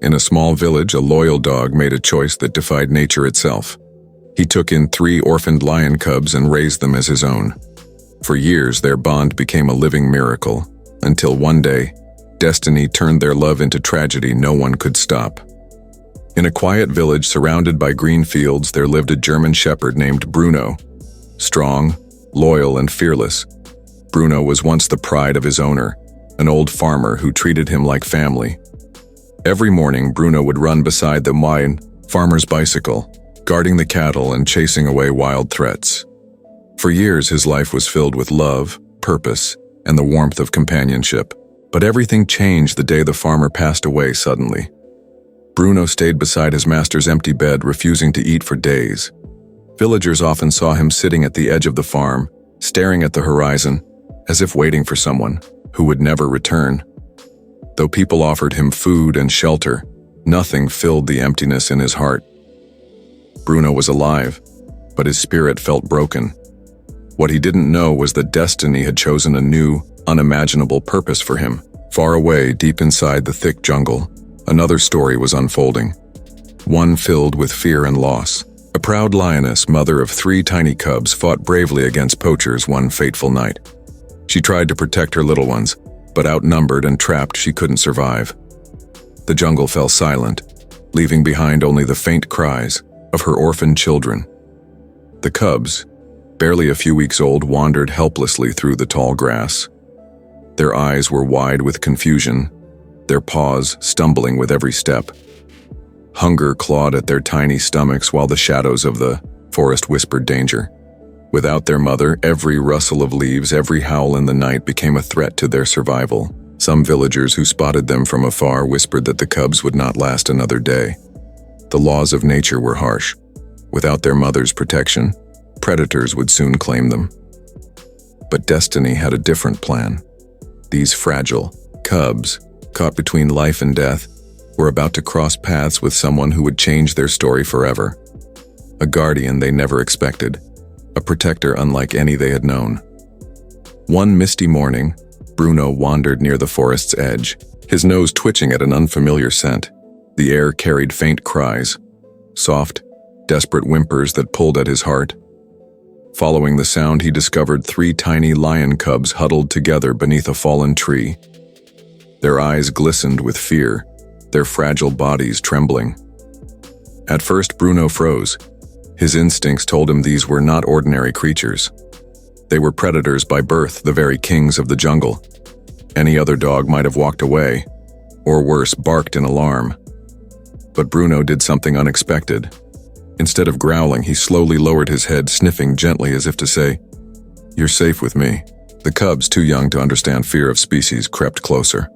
In a small village, a loyal dog made a choice that defied nature itself. He took in 3 orphaned lion cubs and raised them as his own. For years, their bond became a living miracle, until one day, destiny turned their love into tragedy no one could stop. In a quiet village surrounded by green fields, there lived a German shepherd named Bruno. Strong, loyal, and fearless, Bruno was once the pride of his owner, an old farmer who treated him like family. Every morning, Bruno would run beside the farmer's bicycle, guarding the cattle and chasing away wild threats. For years, his life was filled with love, purpose, and the warmth of companionship. But everything changed the day the farmer passed away suddenly. Bruno stayed beside his master's empty bed, refusing to eat for days. Villagers often saw him sitting at the edge of the farm, staring at the horizon, as if waiting for someone who would never return. Though people offered him food and shelter, nothing filled the emptiness in his heart. Bruno was alive, but his spirit felt broken. What he didn't know was that destiny had chosen a new, unimaginable purpose for him. Far away, deep inside the thick jungle, another story was unfolding. One filled with fear and loss. A proud lioness, mother of 3 tiny cubs, fought bravely against poachers one fateful night. She tried to protect her little ones, but outnumbered and trapped, she couldn't survive. The jungle fell silent, leaving behind only the faint cries of her orphaned children. The cubs, barely a few weeks old, wandered helplessly through the tall grass. Their eyes were wide with confusion, their paws stumbling with every step. Hunger clawed at their tiny stomachs while the shadows of the forest whispered danger. Without their mother, every rustle of leaves, every howl in the night became a threat to their survival. Some villagers who spotted them from afar whispered that the cubs would not last another day. The laws of nature were harsh. Without their mother's protection, predators would soon claim them. But destiny had a different plan. These fragile cubs, caught between life and death, were about to cross paths with someone who would change their story forever. A guardian they never expected, a protector unlike any they had known. One misty morning, Bruno wandered near the forest's edge, his nose twitching at an unfamiliar scent. The air carried faint cries, soft, desperate whimpers that pulled at his heart. Following the sound, he discovered 3 tiny lion cubs huddled together beneath a fallen tree. Their eyes glistened with fear, their fragile bodies trembling. At first, Bruno froze. His instincts told him these were not ordinary creatures. They were predators by birth, the very kings of the jungle. Any other dog might have walked away, or worse, barked in alarm. But Bruno did something unexpected. Instead of growling, he slowly lowered his head, sniffing gently as if to say, "You're safe with me." The cubs, too young to understand fear of species, crept closer.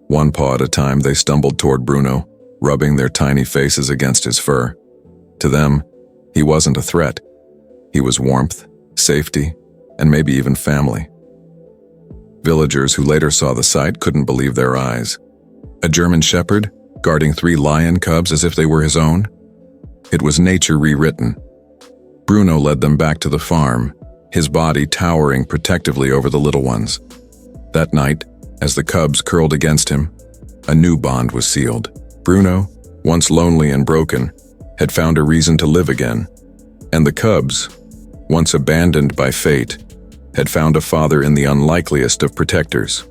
One paw at a time, they stumbled toward Bruno, rubbing their tiny faces against his fur. To them, he wasn't a threat. He was warmth, safety, and maybe even family. Villagers who later saw the sight couldn't believe their eyes. A German shepherd, guarding 3 lion cubs as if they were his own? It was nature rewritten. Bruno led them back to the farm, his body towering protectively over the little ones. That night, as the cubs curled against him, a new bond was sealed. Bruno, once lonely and broken, had found a reason to live again. And the cubs, once abandoned by fate, had found a father in the unlikeliest of protectors.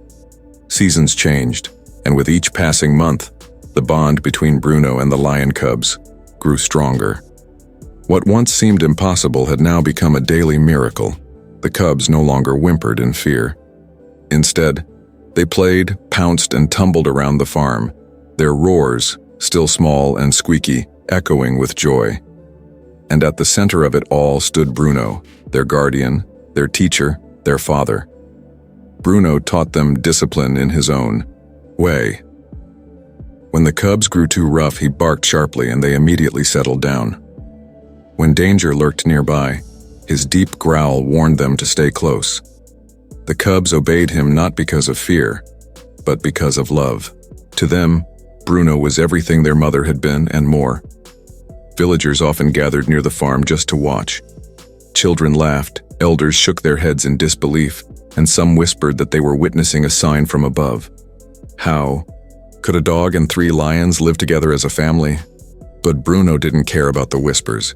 Seasons changed, and with each passing month, the bond between Bruno and the lion cubs grew stronger. What once seemed impossible had now become a daily miracle. The cubs no longer whimpered in fear. Instead, they played, pounced, and tumbled around the farm, their roars, still small and squeaky, echoing with joy. And at the center of it all stood Bruno, their guardian, their teacher, their father. Bruno taught them discipline in his own way. When the cubs grew too rough, he barked sharply and they immediately settled down. When danger lurked nearby, his deep growl warned them to stay close. The cubs obeyed him not because of fear, but because of love. To them, Bruno was everything their mother had been and more. Villagers often gathered near the farm just to watch. Children laughed, elders shook their heads in disbelief, and some whispered that they were witnessing a sign from above. How, Could a dog and 3 lions live together as a family? But Bruno didn't care about the whispers.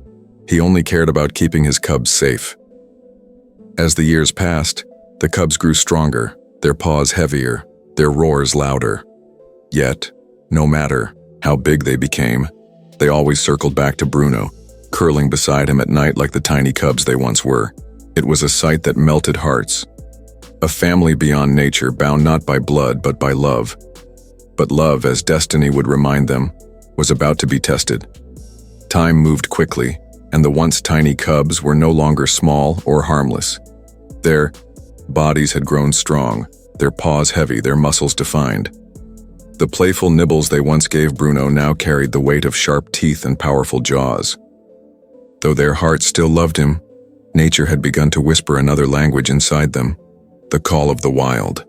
He only cared about keeping his cubs safe. As the years passed, the cubs grew stronger, their paws heavier, their roars louder. Yet, no matter how big they became, they always circled back to Bruno, curling beside him at night like the tiny cubs they once were. It was a sight that melted hearts. A family beyond nature, bound not by blood but by love. But love, as destiny would remind them, was about to be tested. Time moved quickly, and the once tiny cubs were no longer small or harmless. Their bodies had grown strong, their paws heavy, their muscles defined. The playful nibbles they once gave Bruno now carried the weight of sharp teeth and powerful jaws. Though their hearts still loved him, nature had begun to whisper another language inside them, the call of the wild.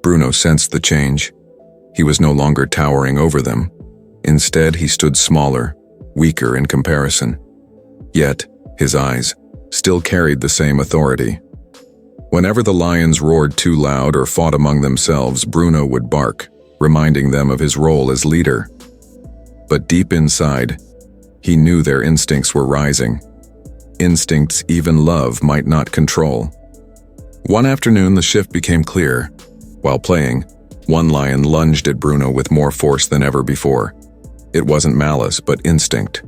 Bruno sensed the change. He was no longer towering over them. Instead, he stood smaller, weaker in comparison. Yet, his eyes still carried the same authority. Whenever the lions roared too loud or fought among themselves, Bruno would bark, reminding them of his role as leader. But deep inside, he knew their instincts were rising. Instincts even love might not control. One afternoon, the shift became clear. While playing, one lion lunged at Bruno with more force than ever before. It wasn't malice, but instinct.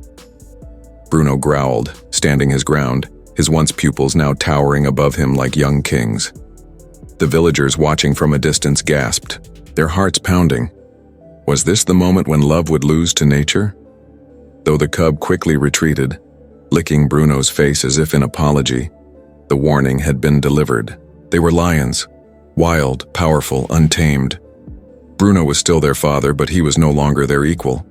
Bruno growled, standing his ground, his once pupils now towering above him like young kings. The villagers watching from a distance gasped, their hearts pounding. Was this the moment when love would lose to nature? Though the cub quickly retreated, licking Bruno's face as if in apology, the warning had been delivered. They were lions, wild, powerful, untamed. Bruno was still their father, but he was no longer their equal.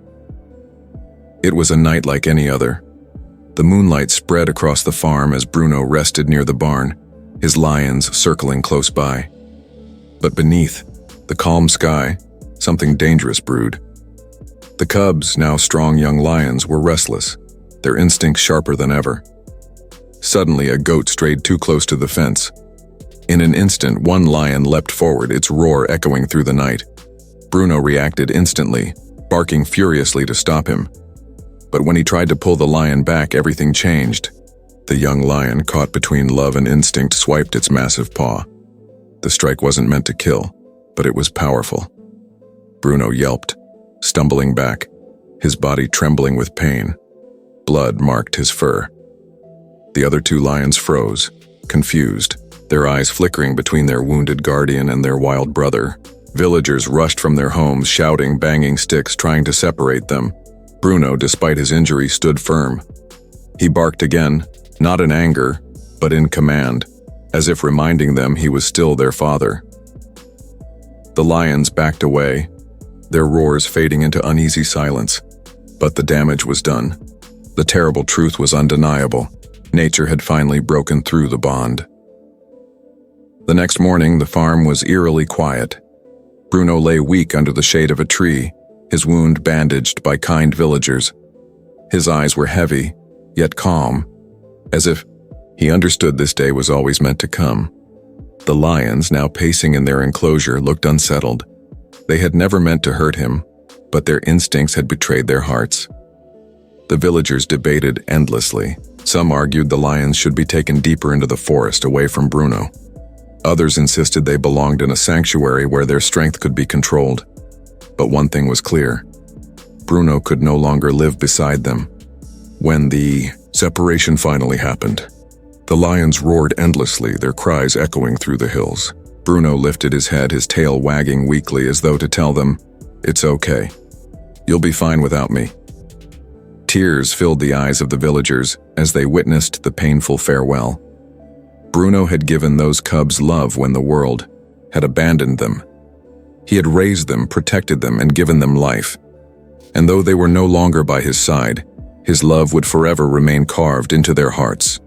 It was a night like any other. The moonlight spread across the farm as Bruno rested near the barn, his lions circling close by. But beneath the calm sky, something dangerous brewed. The cubs, now strong young lions, were restless, their instincts sharper than ever. Suddenly, a goat strayed too close to the fence. In an instant, one lion leapt forward, its roar echoing through the night. Bruno reacted instantly, barking furiously to stop him. But when he tried to pull the lion back, everything changed. The young lion, caught between love and instinct, swiped its massive paw. The strike wasn't meant to kill, but it was powerful. Bruno yelped, stumbling back, his body trembling with pain. Blood marked his fur. The other 2 lions froze, confused, their eyes flickering between their wounded guardian and their wild brother. Villagers rushed from their homes, shouting, banging sticks, trying to separate them. Bruno, despite his injury, stood firm. He barked again, not in anger, but in command, as if reminding them he was still their father. The lions backed away, their roars fading into uneasy silence. But the damage was done. The terrible truth was undeniable. Nature had finally broken through the bond. The next morning, the farm was eerily quiet. Bruno lay weak under the shade of a tree, his wound bandaged by kind villagers. His eyes were heavy, yet calm, as if he understood this day was always meant to come. The lions, now pacing in their enclosure, looked unsettled. They had never meant to hurt him, but their instincts had betrayed their hearts. The villagers debated endlessly. Some argued the lions should be taken deeper into the forest, away from Bruno. Others insisted they belonged in a sanctuary where their strength could be controlled. But one thing was clear. Bruno could no longer live beside them. When the separation finally happened, the lions roared endlessly, their cries echoing through the hills. Bruno lifted his head, his tail wagging weakly as though to tell them, "It's okay. You'll be fine without me." Tears filled the eyes of the villagers as they witnessed the painful farewell. Bruno had given those cubs love when the world had abandoned them. He had raised them, protected them, and given them life. And though they were no longer by his side, his love would forever remain carved into their hearts.